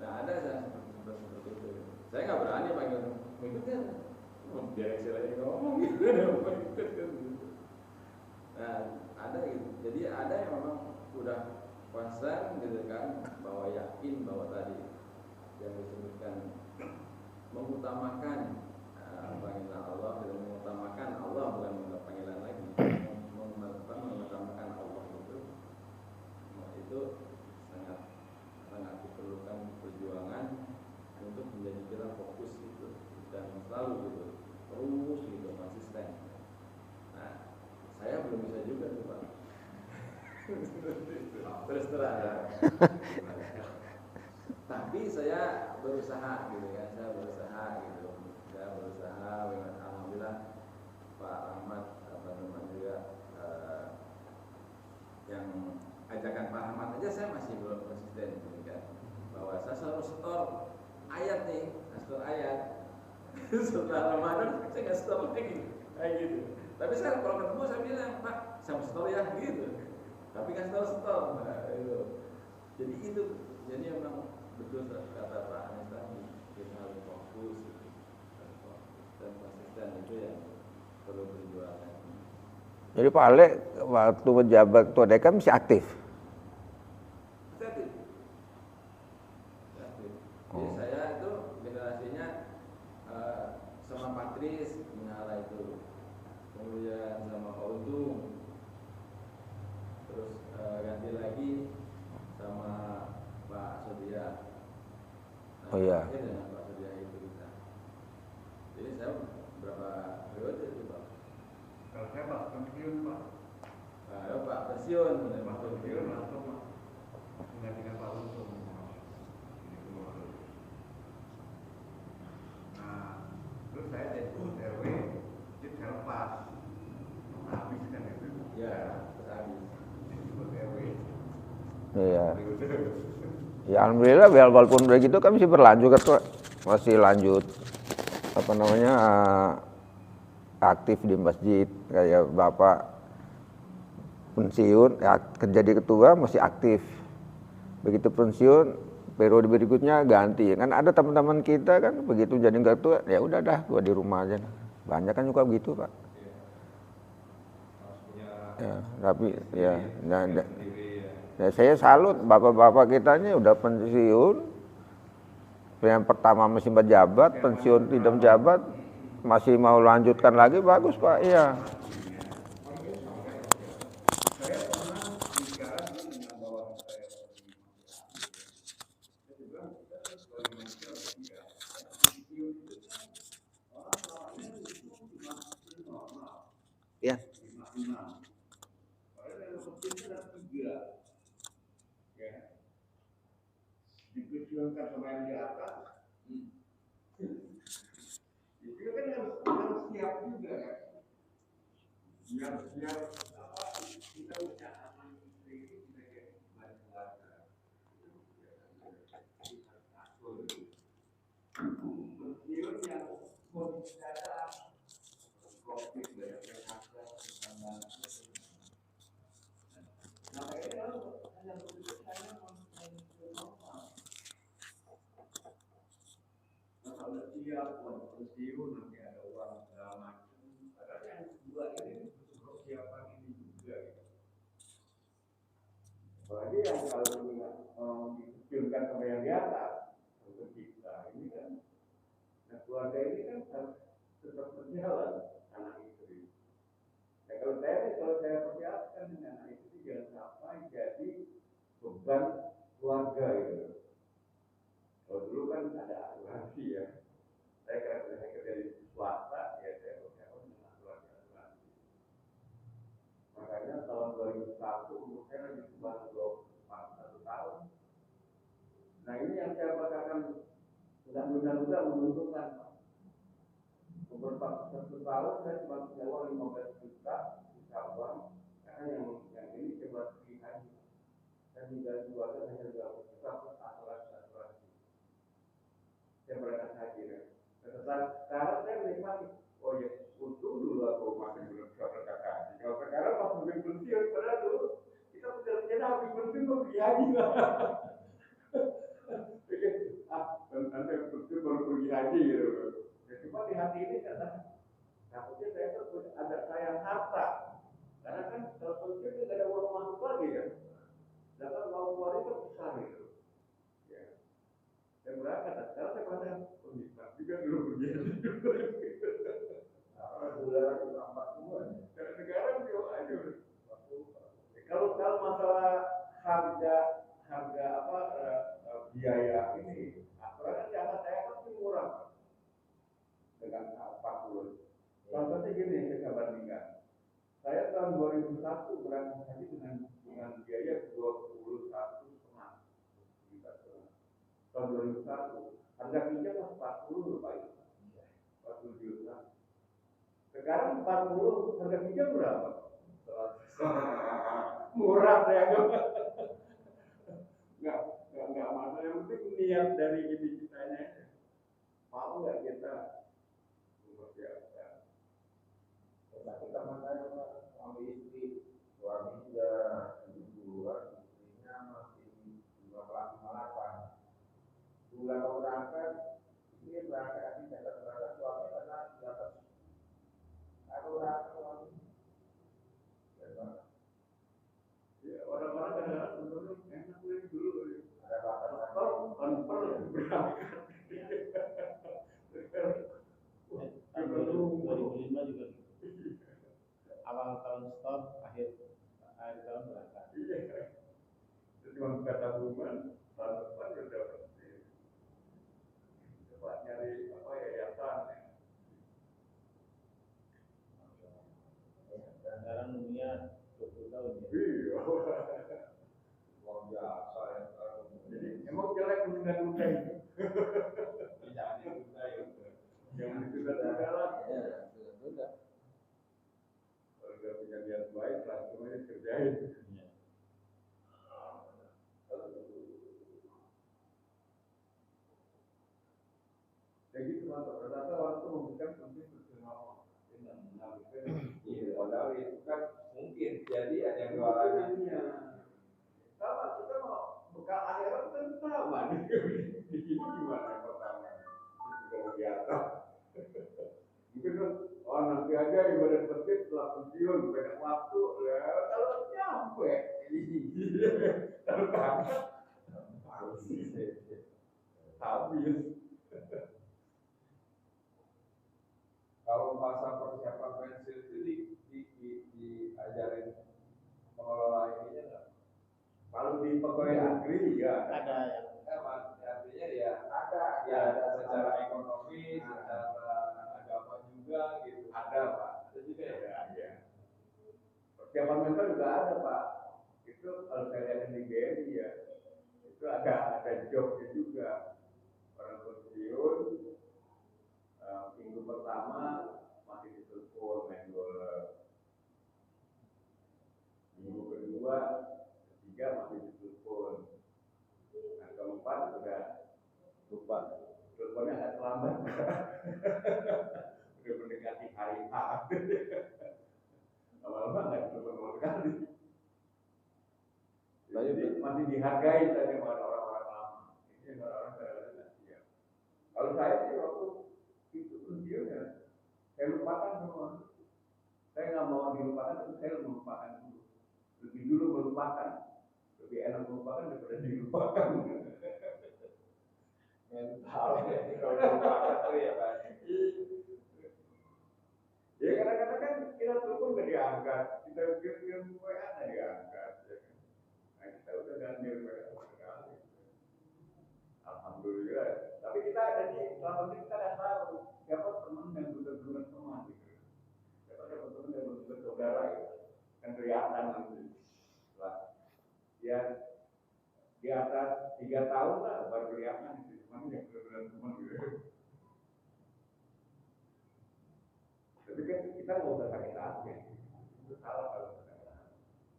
Nah ada saya seperti itu. Saya nggak berani panggil ikutnya. Direksi lagi ngomong gitu. Nah ada gitu. Jadi ada yang memang udah concern gitu kan, bahwa yakin bahwa tadi yang disebutkan mengutamakan panggilan Allah, dan mengutamakan Allah bukan panggilan lagi, mengutamakan Allah itu sangat sangat diperlukan perjuangan untuk menjadi kita fokus gitu dan selalu gitu terus gitu konsisten. Nah saya belum bisa juga tuh Pak. Terus terang. Tapi saya berusaha gitu kan, saya berusaha alhamdulillah Pak Ahmad teman juga yang ajakan Pak Ahmad aja saya masih belum konsisten gitu kan, bahwa saya selalu setor ayat nih, setor ayat. Setelah Ramadan saya nggak setor lagi kayak gitu. Tapi saya kalau ketemu saya bilang Pak saya mau setor ya gitu. Tapi kan setor. Nah, itu. Jadi memang betul kata Pak Anies tadi, kita harus fokus dan konsisten, itu yang perlu perjuangan. Jadi Pak Ale waktu menjabat Ketua DKM masih aktif? Aktif. Jadi saya itu generasinya sama Patris menyala itu, kemudian sama Pak Untung, terus ganti lagi sama Pak Surya. Nah, oh iya. dengan Pak Surya itu kita. Jadi saya berapa periode itu Pak? Kalau saya Pak pensiun Pak. Nah, Pak pensiun, Pak pensiun langsung Pak menggantikan Pak Untung. Nah, terus saya jadi RW, jadi saya lepas. Habis kan itu. Ya, terus habis. Disebut RW. Iya. Ya alhamdulillah walaupun begitu kan masih berlanjut kan, masih lanjut apa namanya aktif di masjid, kayak Bapak pensiun ya, jadi ketua masih aktif, begitu pensiun periode berikutnya ganti. Kan ada teman-teman kita kan begitu jadi ketua ya udah dah gua di rumah aja, banyak kan juga begitu Pak. Ya, tapi ya nah, saya salut bapak-bapak kita ini udah pensiun, yang pertama masih menjabat, pensiun tidak menjabat, masih mau lanjutkan lagi, bagus Pak. Iya. Saya pernah bicara dengan bawahan saya saya juga sebagai manusia ya pensiun itu kan orang tuanya itu masih normal Ya. 56. Padahal dalam pensiun ada 3 ya, dipensiunkan sama yang di atas itu kan harus siap juga kan, siap apa kita udah aman istri ini kita kayak banyak keluarga pensiun yang kondisi dalam COVID banyak PHK bersama. Nah ini kalau hanya begitu saya normal. Nah kalau siap buat pensiun nanti ada uang segala macam. Padahal yang kedua ini butuh persiapan ini juga. Gitu. Apalagi yang kalau dipensiunkan sama yang di atas, untuk kita ini kan, nah keluarga ini kan harus tetap berjalan anak istri. kalau saya perlihatkan dengan itu jangan sampai jadi beban keluarga gitu. Kalau dulu kan ada asuransi ya. Saya kerja di swasta ya saya berhadapan dengan asuransi. Makanya tahun 2001 umur saya lagi baru 21 tahun. Nah ini yang saya katakan undang-undang menguntungkan Pak. Umur 41 tahun saya cuma nyewa 15 juta bisa uang karena yang ini cuma pergi haji. Dan tinggal keluarga hanya 20 juta plus asuransi. Saya berangkat haji kan. Sekarang saya menikmati. Oh ya, untung dulu aku masih belum bisa berangkat haji. Kalau sekarang waktu belum pensiun, padahal dulu kita benar-benar habis pensiun mau pergi haji lah. Nanti pensiun baru pergi haji gitu. Ya cuma di hati ini karena takutnya saya tuh ada sayang harta. Karena kan kalau pensiun tidak ada uang masuk lagi kan. Sedangkan uang keluar itu besar gitu. Ya. Saya berangkat, sekarang saya merasa nikmat juga dulu pergi haji dulu. Bulan itu 40-an. Sekarang juga aja. Kalau masalah harga apa biaya ini, aturan jasa saya kan lebih murah dengan 40. Contohnya gini, saya bandingkan. Saya tahun 2001 berangkat haji dengan biaya 21,5 juta. Tahun 2001 harga pinjam 40 Pak itu. 40 juta. Sekarang 40 harga pinjam berapa? 100. Murah ya nggak masalah, yang penting niat dari kitanya mau nggak kita mempersiapkan. Nah, kita makanya suami istri, suami sudah 70-an, istrinya masih 58. Bulan mau berangkat, istri berangkat, nanti saya berangkat, suami karena di atas. Aku berangkat suami. Ya, orang-orang kadang-kadang sebenarnya enak dulu. Ada batasan. Konper berangkat. Tahun 2005 juga gitu. Awal tahun stop, akhir tahun berangkat. Iya. Cuma buka tabungan, tahun depan udah dapat. Coba nyari apa yayasan. Sekarang umurnya 20 tahun ya. Iya. Luar biasa ya. Jadi emang jelek menunda-nunda itu. Jangan ditunda ya. Jangan ditunda-tunda lah. Ya, sudah. Kalau udah punya niat baik, langsung aja kerjain. Iya. Ya gitu lah, ternyata orang itu memberikan penting personal. Iya, padahal itu kan mungkin jadi ada yang jualannya. Sama kita mau bekal akhirat kan sama nih. Di sini gimana yang pertama? Itu biasa. Mungkin kan, oh nanti aja ibadah masjid setelah pensiun banyak waktu. Ya kalau nyampe, kalau berangkat habis. Kalau masa persiapan pensiun itu diajarin pengelola ininya nggak? Kalau di pegawai negeri ya Ada yang Artinya ya ada secara ekonomi, secara agama juga gitu. ada Pak. Ada juga ya. Ya. Persiapan mental juga ada Pak. Itu kalau saya lihat di BNI ya, itu ada jobnya juga. Orang pensiun minggu pertama masih ditelepon main bola. Minggu kedua, ketiga masih ditelepon. Nah keempat sudah Lupa. teleponnya agak terlambat. Udah mendekati hari H. Lama-lama nggak ditelepon sama sekali. Jadi masih dihargai saja sama orang-orang lama. Ini orang-orang kadang-kadang nggak siap. Kalau saya sih waktu itu pensiun ya, saya lupakan semua. Saya nggak mau dilupakan, tapi saya melupakan dulu. Lebih dulu melupakan. Lebih enak melupakan daripada dilupakan. Mental ya, kalau dilupakan tuh ya Pak. Ya kadang-kadang kan kita telepon nggak diangkat. diangkat, kita bikin WA diangkat, ya kan? Nah, kita udah ganti WA sekali. Alhamdulillah. Tapi kita jadi selama ini kita nggak tahu siapa teman yang benar-benar teman gitu. Siapa teman yang benar-benar saudara gitu. Kan kelihatan nanti. Lah, ya di atas 3 tahun lah baru kelihatan itu. Mana yang benar-benar teman gitu. Tapi kan kita mau udah sakit hati. Itu salah kalau kita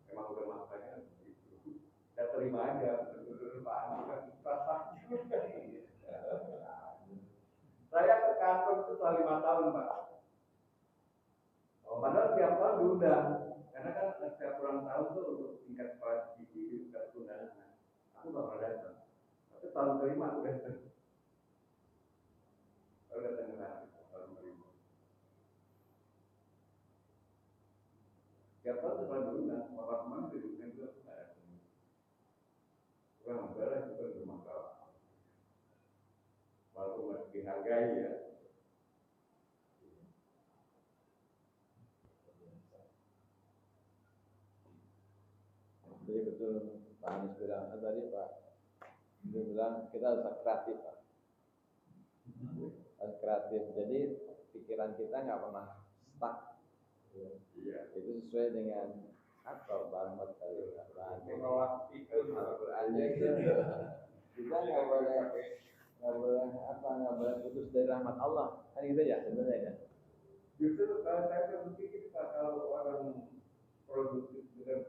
emang udah makanya gitu. Kita terima aja benar-benar paham kan perasaan juga. Saya ke kantor itu setelah 5 tahun, Pak. Padahal tiap tahun diundang. Karena kan setiap ulang tahun tuh untuk tingkat kepala divisi, tingkat undangan. Aku gak pernah datang. Tapi tahun kelima aku datang. Aku datang ke sana, tahun kelima. Tiap tahun setelah diundang, bapak teman diundang itu gak datang. Bukan masalah, itu kan bermasalah. Walaupun masih dihargai ya. Jadi betul Pak Anies bilang tadi Pak, dia bilang kita harus kreatif Pak, harus kreatif. Jadi pikiran kita nggak pernah stuck. Iya. Itu sesuai dengan aktor Barmat tadi. Menolak itu aja gitu. Kita nggak boleh putus dari rahmat Allah kan gitu ya sebenarnya kan. Justru kalau saya berpikir kalau orang produktif dengan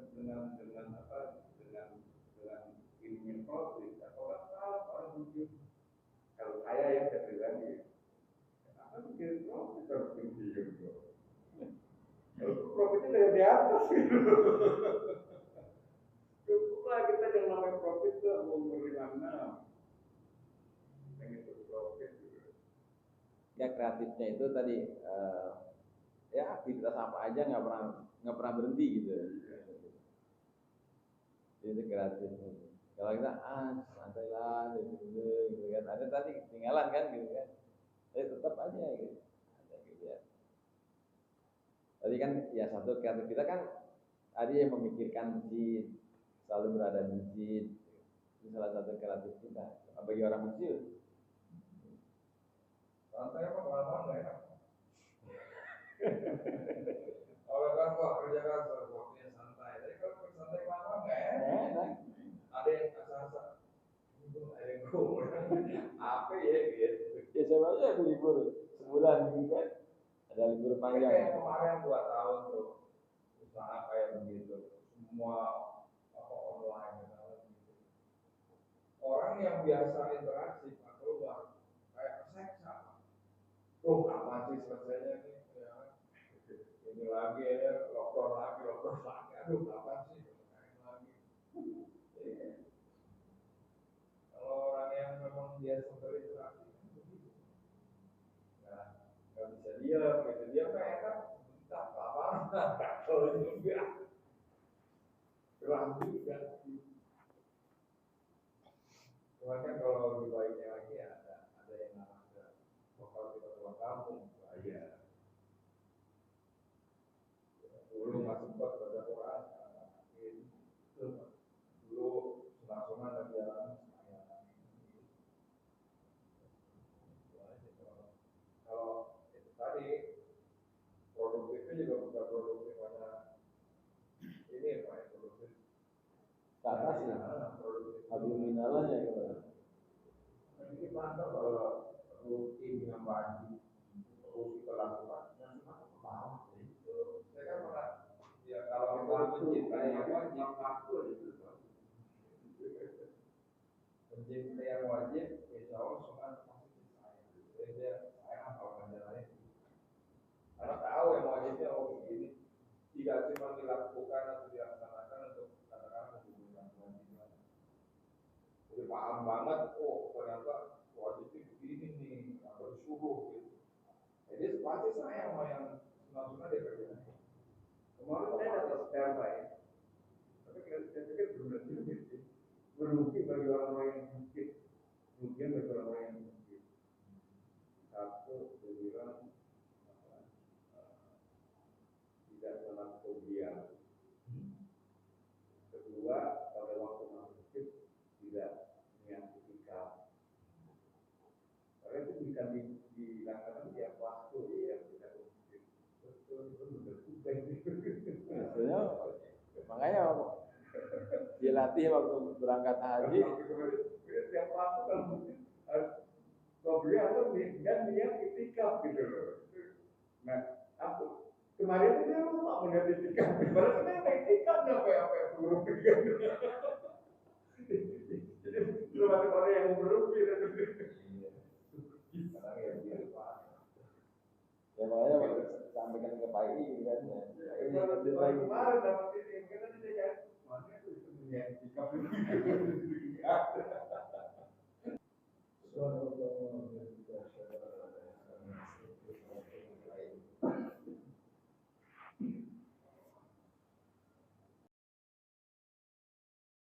ingin profit atau salah orang produktif. Kalau saya ya saya pribadi, kenapa bikin profit harus tinggi gitu? Kalau profitnya dari di atas gitu. Cukuplah kita yang namanya profit tuh umur 56. Yang itu profit gitu. Ya kreatifnya itu tadi ya aktivitas apa aja nggak pernah berhenti gitu. Itu kreatif. Kalau kita santai lah gitu kan. Ada tadi ketinggalan kan gitu kan. Tapi tetap aja gitu. Ada gitu ya. Tadi kan ya satu kreatif kita kan tadi yang memikirkan masjid, selalu berada di masjid. Itu salah satu kreatif kita. Bagi orang masjid. Santai apa pengalaman nggak enak? Kalau kan wah kerja kantor, waktunya santai. Tapi kalau santai pengalaman nggak enak. Ada yang asa-asa, ada yang kurang. Apa ya gitu? Ya coba aja aku libur sebulan gitu kan. Ada libur panjang. Kayak kemarin 2 tahun tuh usaha kayak begitu, semua apa online gitu. Orang yang biasa interaksi keluar kayak seksa. Tuh kapan sih selesainya nih? Ya. Ini lagi ya, lockdown lagi. Aduh kapan sih selesai lagi? Kalau orang yang memang biasa berinteraksi begitu, nggak bisa diam gitu. Dia kan entah kapan, kalau juga kurang juga. Cuma kan kalau lebih baiknya lagi ada yang namanya lokal kita pulang kampung, ya. Dulu nggak sempat baca Quran, dulu senang-senang dan jalan. Kalau itu tadi produktifnya juga bukan produktif hanya ini Pak ya, produktif Ke atas ya. Abdominalnya gitu. ini kantor kalau rutin yang wajib terus kita lakukan yang sudah paham itu. Saya kan pernah ya kalau kita mencintai yang wajib waktu itu mencintai yang wajib insya Allah semua pasti saya kalau menjalani karena tahu yang wajibnya begini tidak cuma dilakukan atau dilaksanakan untuk katakanlah hubungan kewajiban. Jadi paham banget, oh ternyata wajibnya begini nih, atau disuruh gitu. Jadi pasti saya sama yang senang-senang dia kerjain. Kemarin saya dapat sperma ya, tapi saya pikir bermungkin bagi orang-orang yang mungkin bagi orang-orang yang mungkin. Satu, dia bilang tidak menakutkan berdiam. Kedua, pada waktu masuk tidak niat itikaf. Karena itu bisa dilaksanakan tiap waktu ya, tidak mungkin. Betul, benar juga itu. Biasanya makanya dilatih waktu berangkat haji. Tiap waktu kan mungkin harus beliau dan niat itikaf gitu loh. Nah, aku kemarin itu dia lupa melihat itikaf. Padahal kita itikaf sampai apa yang buruk gitu. Jadi belum ada orang yang buruk gitu. Karena dia lupa. Ya makanya waktu sampaikan ke Pak I kan ya. Ini lanjut lagi. Kemarin dapat ini, kita tidak mana itu niat itikaf.